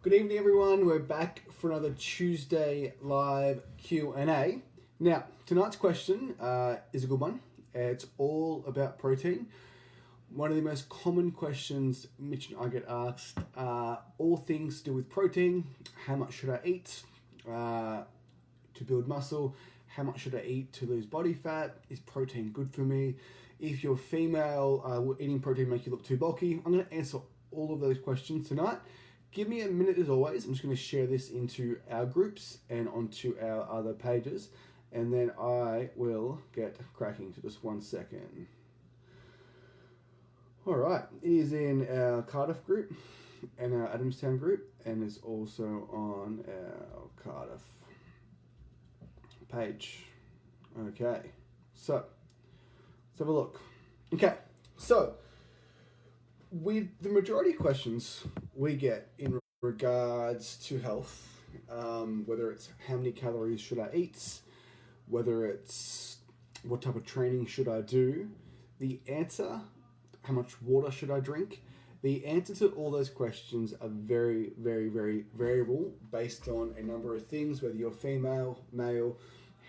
Good evening, everyone. We're back for another Tuesday live Q&A. Now, tonight's question is a good one. It's all about protein. One of the most common questions Mitch and I get asked are all things to do with protein. How much should I eat to build muscle? How much should I eat to lose body fat? Is protein good for me? If you're female, will eating protein make you look too bulky? I'm going to answer all of those questions tonight. Give me a minute as always. I'm just going to share this into our groups and onto our other pages, and then I will get cracking. So just 1 second. All right, it is in our Cardiff group and our Adamstown group, and it's also on our Cardiff page. Okay, so let's have a look. Okay, so with the majority of questions we get in regards to health, whether it's how many calories should I eat, whether it's what type of training should I do, the answer, how much water should I drink, the answer to all those questions are very, very, very variable based on a number of things, whether you're female, male,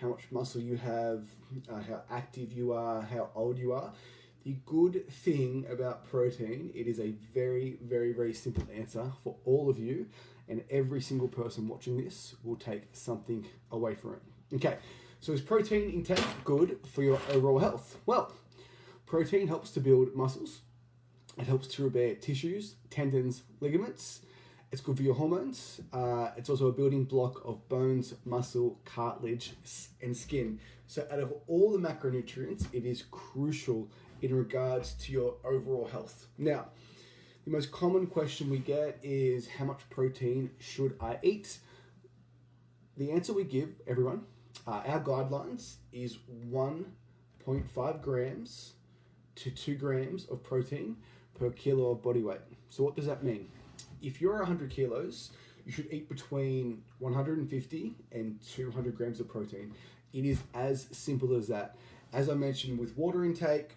how much muscle you have, how active you are, how old you are. The good thing about protein, it is a very, very, very simple answer for all of you, and every single person watching this will take something away from it. Okay, so is protein intake good for your overall health? Well, protein helps to build muscles. It helps to repair tissues, tendons, ligaments. It's good for your hormones. It's also a building block of bones, muscle, cartilage, and skin. So out of all the macronutrients, it is crucial in regards to your overall health. Now, the most common question we get is how much protein should I eat? The answer we give everyone, our guidelines is 1.5 grams to 2 grams of protein per kilo of body weight. So what does that mean? If you're 100 kilos, you should eat between 150 and 200 grams of protein. It is as simple as that. As I mentioned with water intake,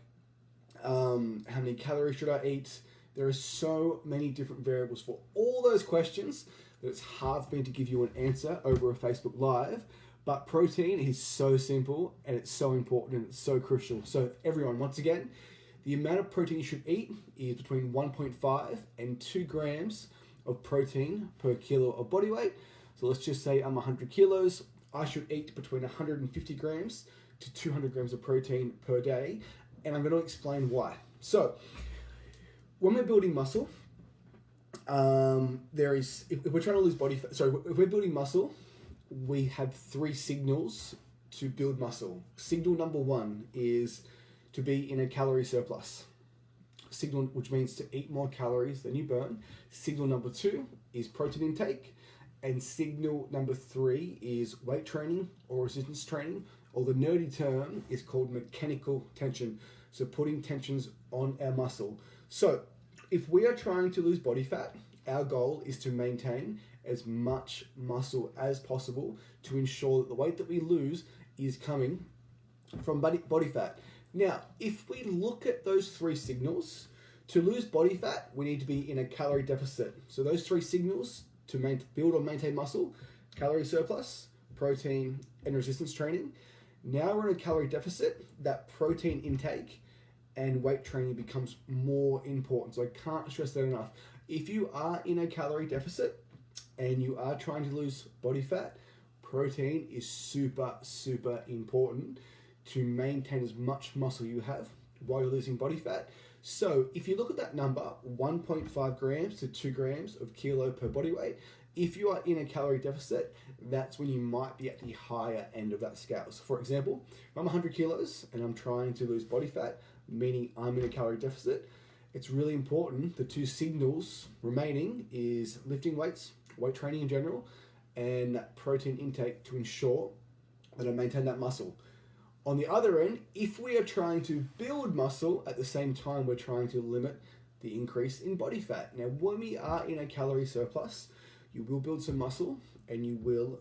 how many calories should I eat? There are so many different variables for all those questions that it's hard for me to give you an answer over a Facebook Live. But protein is so simple and it's so important and it's so crucial. So everyone, once again, the amount of protein you should eat is between 1.5 and 2 grams of protein per kilo of body weight. So let's just say I'm 100 kilos. I should eat between 150 grams to 200 grams of protein per day. And I'm going to explain why. So, when we're building muscle, if we're trying to lose body fat, if we're building muscle, we have 3 signals to build muscle. Signal number 1 is to be in a calorie surplus. Signal, which means to eat more calories than you burn. Signal number 2 is protein intake. And signal number 3 is weight training or resistance training, or the nerdy term is called mechanical tension. So putting tensions on our muscle. So if we are trying to lose body fat, our goal is to maintain as much muscle as possible to ensure that the weight that we lose is coming from body fat. Now, if we look at those 3 signals, to lose body fat, we need to be in a calorie deficit. So those 3 signals to build or maintain muscle, calorie surplus, protein, and resistance training. Now we're in a calorie deficit, that protein intake and weight training becomes more important. So I can't stress that enough. If you are in a calorie deficit and you are trying to lose body fat, protein is super, super important to maintain as much muscle you have while you're losing body fat. So if you look at that number, 1.5 grams to 2 grams of kilo per body weight, if you are in a calorie deficit, that's when you might be at the higher end of that scale. So for example, if I'm 100 kilos and I'm trying to lose body fat, meaning I'm in a calorie deficit, it's really important. The 2 signals remaining is lifting weights, weight training in general, and that protein intake to ensure that I maintain that muscle. On the other end, if we are trying to build muscle at the same time, we're trying to limit the increase in body fat. Now, when we are in a calorie surplus, you will build some muscle and you will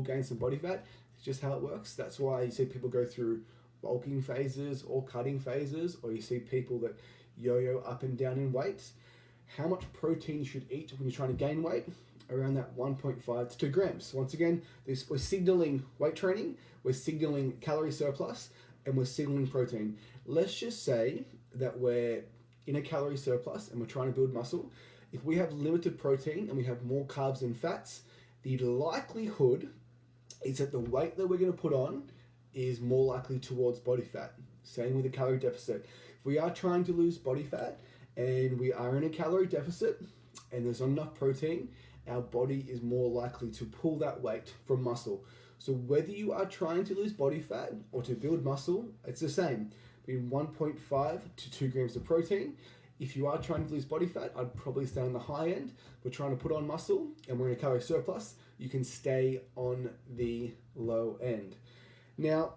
gain some body fat. It's just how it works. That's why you see people go through bulking phases or cutting phases, or you see people that yo-yo up and down in weight. how much protein you should eat when you're trying to gain weight, around that 1.5 to 2 grams. Once again, we're signaling weight training, we're signaling calorie surplus, and we're signaling protein. Let's just say that we're in a calorie surplus and we're trying to build muscle. If we have limited protein and we have more carbs and fats, the likelihood is that the weight that we're going to put on is more likely towards body fat. Same with a calorie deficit. If we are trying to lose body fat and we are in a calorie deficit and there's not enough protein, our body is more likely to pull that weight from muscle. So whether you are trying to lose body fat or to build muscle, it's the same. Between 1.5 to 2 grams of protein. If you are trying to lose body fat, I'd probably stay on the high end. We're trying to put on muscle and we're in a calorie surplus, you can stay on the low end. Now,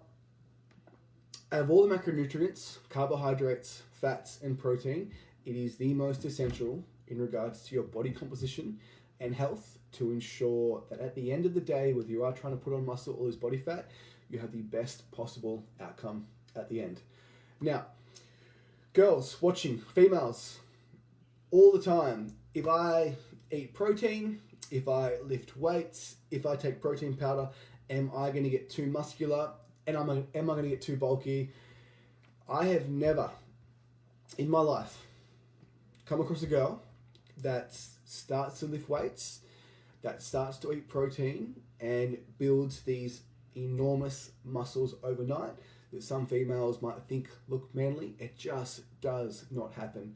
out of all the macronutrients, carbohydrates, fats, and protein, it is the most essential in regards to your body composition and health to ensure that at the end of the day, whether you are trying to put on muscle or lose body fat, you have the best possible outcome at the end. Now, girls watching, females, all the time, if I eat protein, if I lift weights, if I take protein powder, am I going to get too muscular? And am I going to get too bulky? I have never in my life come across a girl that starts to lift weights, that starts to eat protein and builds these enormous muscles overnight that some females might think look manly. It just does not happen.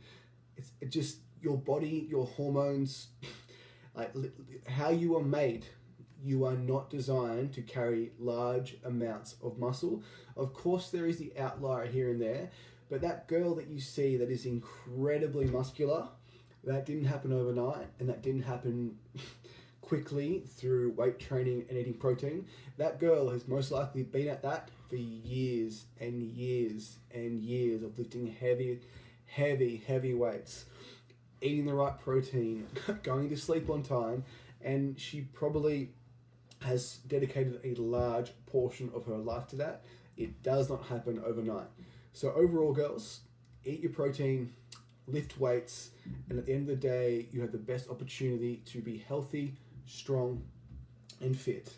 It just, your body, your hormones, like how you are made, you are not designed to carry large amounts of muscle. Of course, there is the outlier here and there, but that girl that you see that is incredibly muscular, that didn't happen overnight, and that didn't happen quickly through weight training and eating protein. That girl has most likely been at that for years and years and years of lifting heavy weights, eating the right protein, going to sleep on time, and she probably has dedicated a large portion of her life to that. It does not happen overnight. So overall, girls, eat your protein, lift weights, and at the end of the day, you have the best opportunity to be healthy, strong, and fit.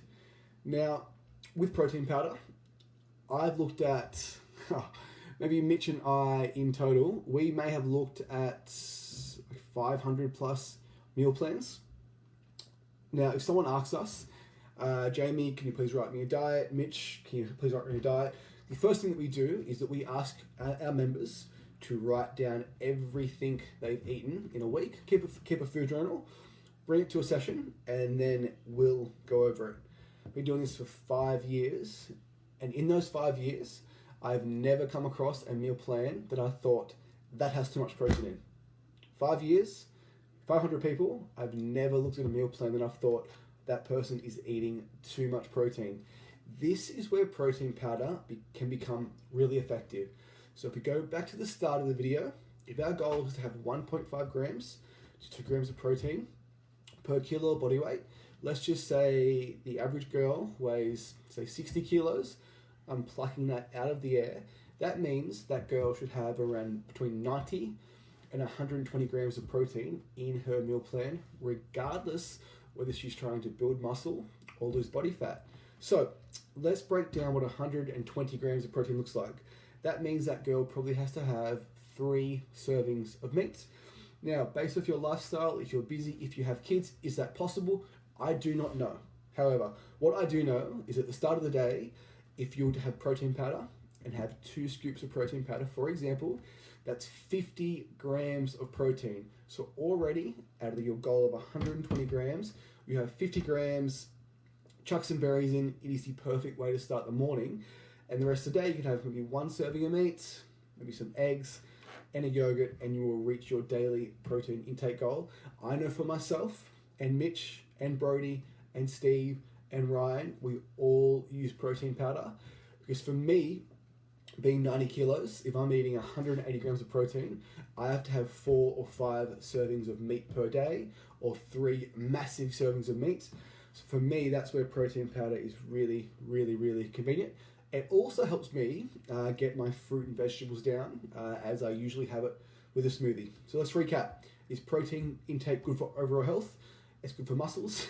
Now, with protein powder, I've looked at, maybe Mitch and I in total, we may have looked at 500 plus meal plans. Now, if someone asks us, Jamie, can you please write me a diet? Mitch, can you please write me a diet? The first thing that we do is that we ask our members to write down everything they've eaten in a week, keep a food journal, bring it to a session, and then we'll go over it. I've been doing this for 5 years, and in those 5 years, I've never come across a meal plan that I thought, that has too much protein in. 5 years, 500 people, I've never looked at a meal plan that I've thought, that person is eating too much protein. This is where protein powder can become really effective. So if we go back to the start of the video, if our goal is to have 1.5 grams to 2 grams of protein per kilo of body weight, let's just say the average girl weighs, say, 60 kilos. I'm plucking that out of the air. That means that girl should have around between 90 and 120 grams of protein in her meal plan, regardless whether she's trying to build muscle or lose body fat. So let's break down what 120 grams of protein looks like. That means that girl probably has to have 3 servings of meat. Now, based off your lifestyle, if you're busy, if you have kids, is that possible? I do not know. However, what I do know is at the start of the day, if you were to have protein powder and have 2 scoops of protein powder, for example, that's 50 grams of protein. So already, out of your goal of 120 grams, you have 50 grams, chuck some berries in. It is the perfect way to start the morning. And the rest of the day, you can have maybe 1 serving of meat, maybe some eggs, and a yogurt, and you will reach your daily protein intake goal. I know for myself, and Mitch, and Brody, and Steve, and Ryan, we all use protein powder. Because for me, being 90 kilos, if I'm eating 180 grams of protein, I have to have 4 or 5 servings of meat per day, or 3 massive servings of meat. So for me, that's where protein powder is really, really, really convenient. It also helps me get my fruit and vegetables down as I usually have it with a smoothie. So let's recap. Is protein intake good for overall health? It's good for muscles,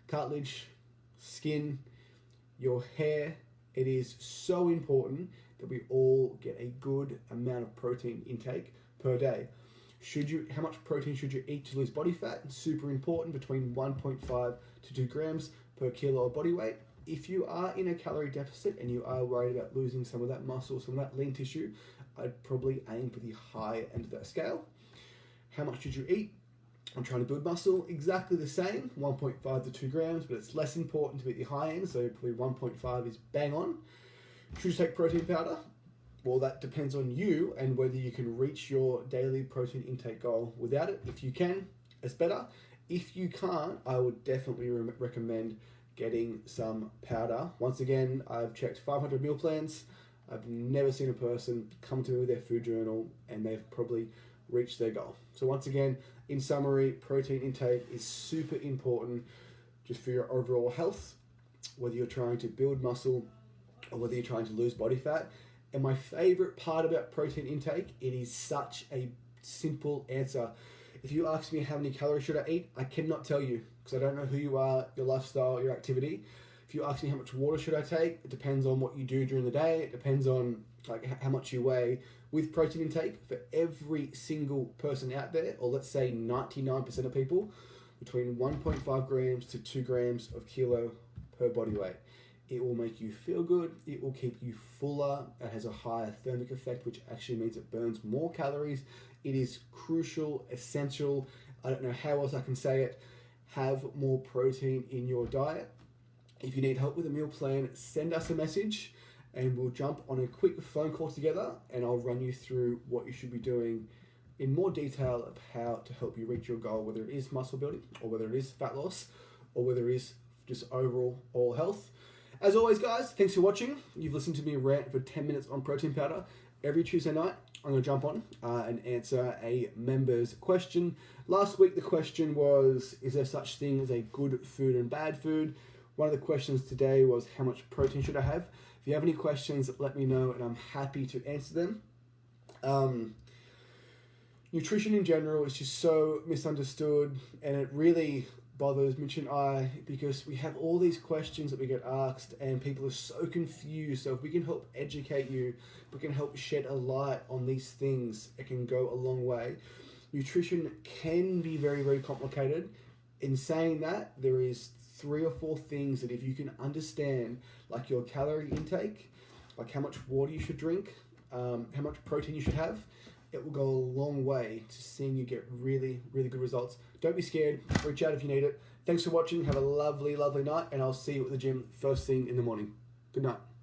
cartilage, skin, your hair. It is so important that we all get a good amount of protein intake per day. How much protein should you eat to lose body fat? It's super important, between 1.5 to 2 grams per kilo of body weight. If you are in a calorie deficit and you are worried about losing some of that muscle, some of that lean tissue, I'd probably aim for the high end of that scale. How much should you eat? I'm trying to build muscle, exactly the same, 1.5 to 2 grams, but it's less important to be at the high end, so probably 1.5 is bang on. Should you take protein powder? Well, that depends on you and whether you can reach your daily protein intake goal without it. If you can, it's better. If you can't, I would definitely recommend getting some powder. Once again, I've checked 500 meal plans. I've never seen a person come to me with their food journal and they've probably reached their goal. So once again, in summary, protein intake is super important just for your overall health, whether you're trying to build muscle or whether you're trying to lose body fat. And my favorite part about protein intake, it is such a simple answer. If you ask me how many calories should I eat, I cannot tell you because I don't know who you are, your lifestyle, your activity. If you ask me how much water should I take, it depends on what you do during the day. It depends on how much you weigh. With protein intake, for every single person out there, or let's say 99% of people, between 1.5 grams to 2 grams of kilo per body weight. It will make you feel good. It will keep you fuller. It has a higher thermic effect, which actually means it burns more calories. It is crucial, essential. I don't know how else I can say it. Have more protein in your diet. If you need help with a meal plan, send us a message and we'll jump on a quick phone call together and I'll run you through what you should be doing in more detail of how to help you reach your goal, whether it is muscle building or whether it is fat loss or whether it is just overall health. As always, guys, thanks for watching. You've listened to me rant for 10 minutes on protein powder. Every Tuesday night, I'm going to jump on and answer a member's question. Last week, the question was, is there such thing as a good food and bad food? One of the questions today was, how much protein should I have? If you have any questions, let me know and I'm happy to answer them. Nutrition in general is just so misunderstood and it really bothers Mitch and I because we have all these questions that we get asked and people are so confused. So if we can help educate you, we can help shed a light on these things, it can go a long way. Nutrition can be very, very complicated. In saying that, there is 3 or 4 things that if you can understand, like your calorie intake, like how much water you should drink, how much protein you should have, it will go a long way to seeing you get really, really good results. Don't be scared. Reach out if you need it. Thanks for watching. Have a lovely, lovely night, and I'll see you at the gym first thing in the morning. Good night.